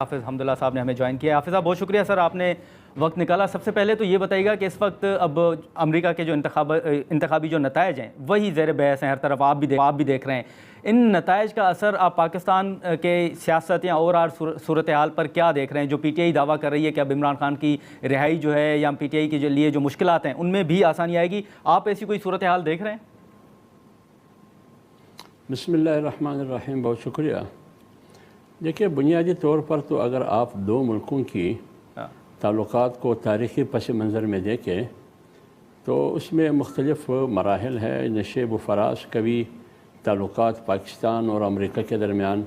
हाफिज़ हमदुल्ला साहब ने हमें ज्वाइन किया। हाफिज़ साहब बहुत शुक्रिया सर, आपने वक्त निकाला। सबसे पहले तो ये बताइएगा कि इस वक्त अब अमेरिका के जो इंतखाबी जो नताइज हैं वही ज़ेर बहस हैं हर तरफ, आप भी देख रहे हैं। इन नताइज का असर आप पाकिस्तान के सियासत या और सूरत हाल पर क्या देख रहे हैं? जो PTI दावा कर रही है कि अब इमरान खान की रिहाई जो है या PTI के लिए जो मुश्किलात हैं उनमें भी आसानी आएगी, आप ऐसी कोई सूरत हाल देख रहे हैं? बिस्मिल्लाहिर्रहमानिर्रहीम, बहुत शुक्रिया। देखिए, बुनियादी तौर पर तो अगर आप दो मुल्कों की ताल्लुकात को तारीख़ी पस मंज़र में देखें तो उसमें मुख्तलिफ़ मराहिल है, नशेब व फरास। कभी ताल्लुकात पाकिस्तान और अमेरिका के दरमियान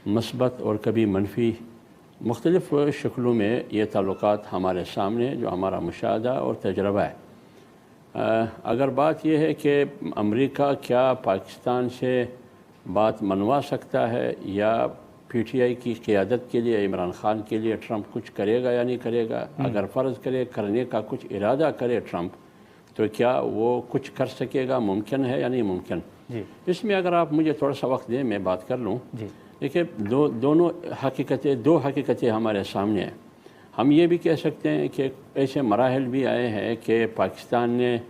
मस्बत और कभी मनफी, मुख्तलिफ़ शक्लों में ये ताल्लुकात हमारे सामने जो हमारा मुशाहदा और तजर्बा है। अगर बात यह है कि अमेरिका क्या पाकिस्तान से बात मनवा सकता है या PTI की क़ियादत के लिए, इमरान ख़ान के लिए ट्रंप कुछ करेगा या नहीं करेगा, अगर फ़र्ज़ करे करने का कुछ इरादा करे ट्रंप, तो क्या वो कुछ कर सकेगा, मुमकिन है या नहीं मुमकिन? इसमें अगर आप मुझे थोड़ा सा वक्त दें मैं बात कर लूँ। देखिए, दो हकीकतें हमारे सामने हैं। हम ये भी कह सकते हैं कि ऐसे मराहल भी आए हैं कि पाकिस्तान ने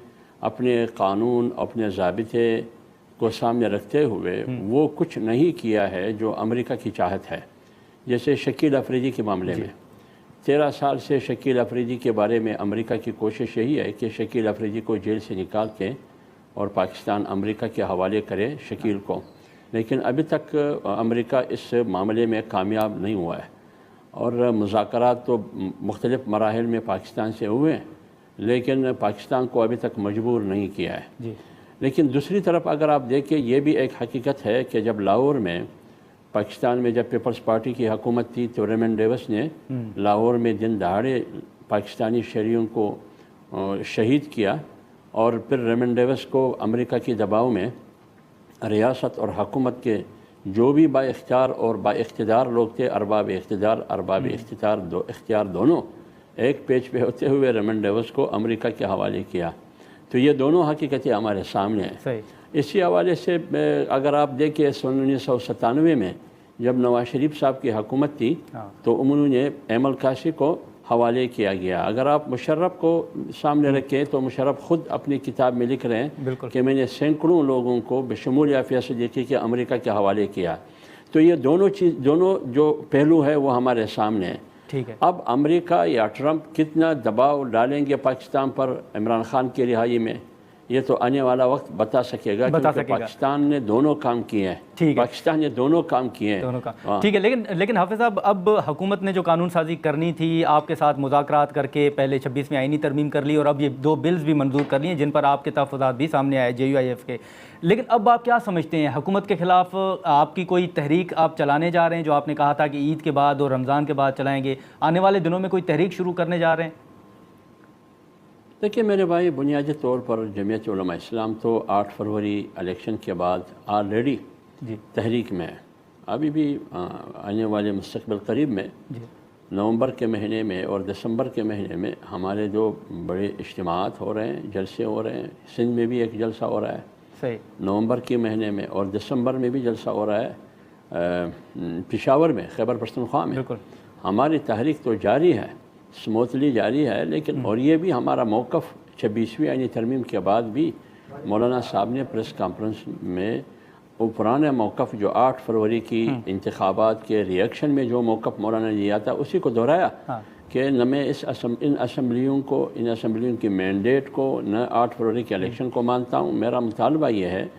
अपने क़ानून, अपने ज़ाबिते को सामने रखते हुए वो कुछ नहीं किया है जो अमेरिका की चाहत है। जैसे शकील अफरीदी के मामले में 13 साल से शकील अफरीदी के बारे में अमेरिका की कोशिश यही है कि शकील अफरीदी को जेल से निकाल के और पाकिस्तान अमेरिका के हवाले करे शकील को, लेकिन अभी तक अमेरिका इस मामले में कामयाब नहीं हुआ है। और मुज़ाकरात तो मुख्तलिफ़ मराहिल में पाकिस्तान से हुए हैं, लेकिन पाकिस्तान को अभी तक मजबूर नहीं किया है। लेकिन दूसरी तरफ अगर आप देखें, ये भी एक हकीकत है कि जब लाहौर में पाकिस्तान में जब पीपल्स पार्टी की हुकूमत थी तो रेमन डेविस ने लाहौर में दिन दहाड़े पाकिस्तानी शहरियों को शहीद किया और फिर रेमन डेविस को अमेरिका की दबाव में रियासत और हुकूमत के जो भी बाइख्तियार और बाइख्तियार लोग थे, अरबाब इख्तियार दोनों एक पेज पे होते हुए रेमन डेविस को अमेरिका के हवाले किया। तो ये दोनों हकीकतें हमारे सामने हैं। इसी हवाले से अगर आप देखें 1997 में जब नवाज शरीफ साहब की हुकूमत थी तो उन्होंने एमल काशी को हवाले किया गया। अगर आप मुशर्रफ को सामने रखें तो मुशर्रफ ख़ुद अपनी किताब में लिख रहे हैं कि मैंने सैकड़ों लोगों को बशमूल आफिया सिद्दीकी के अमेरिका के हवाले किया। तो ये दोनों जो पहलू है वो हमारे सामने हैं। ठीक है। अब अमेरिका या ट्रंप कितना दबाव डालेंगे पाकिस्तान पर इमरान खान की रिहाई में, ये तो आने वाला वक्त बता सकेगा, क्योंकि पाकिस्तान ने दोनों काम किए हैं। पाकिस्तान ने दोनों काम किए हैं। ठीक है, लेकिन हाफिज़ साहब, अब हुकूमत ने जो कानून साजी करनी थी आपके साथ मुज़ाकरात करके पहले 26वीं आईनी तरमीम कर ली और अब ये 2 बिल्स भी मंजूर कर लिए जिन पर आपके तहफ़्फ़ुज़ात भी सामने आए JUIF के। लेकिन अब आप क्या समझते हैं, हुकूमत के ख़िलाफ़ आपकी कोई तहरीक आप चलाने जा रहे हैं जो आपने कहा था कि ईद के बाद और रमज़ान के बाद चलाएँगे, आने वाले दिनों में कोई तहरीक शुरू करने जा रहे हैं? देखिए मेरे भाई, बुनियादी तौर पर जमीयत उलमा इस्लाम तो 8 फरवरी इलेक्शन के बाद ऑलरेडी तहरीक में है। अभी भी आने वाले मुस्तक़बिल करीब में नवंबर के महीने में और दिसंबर के महीने में हमारे जो बड़े इज्तिमात हो रहे हैं, जलसे हो रहे हैं। सिंध में भी एक जलसा हो रहा है नवंबर के महीने में, और दिसंबर में भी जलसा हो रहा है पेशावर में, खैबर पख्तूनख्वा में। हमारी तहरीक तो जारी है, स्मूथली जारी है। लेकिन और ये भी हमारा मौक़िफ़ 26वीं आईनी तरमीम के बाद भी मौलाना साहब ने प्रेस कॉन्फ्रेंस में वो पुराना मौक़िफ़ जो 8 फरवरी की इंतखाबात के रिएक्शन में जो मौक़िफ़ मौलाना ने लिया था उसी को दोहराया कि न मैं इन असम्बलियों की मैंडेट को, न 8 फरवरी के इलेक्शन को मानता हूँ। मेरा मुतालबा ये है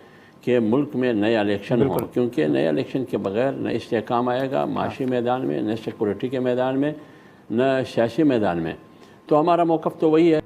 कि मुल्क में नए इलेक्शन हो, क्योंकि नए इलेक्शन के बग़ैर न इस्तेहकाम आएगा माशी मैदान में, न सिक्योरिटी के मैदान में, न सियासी मैदान में। तो हमारा मौक़िफ़ तो वही है।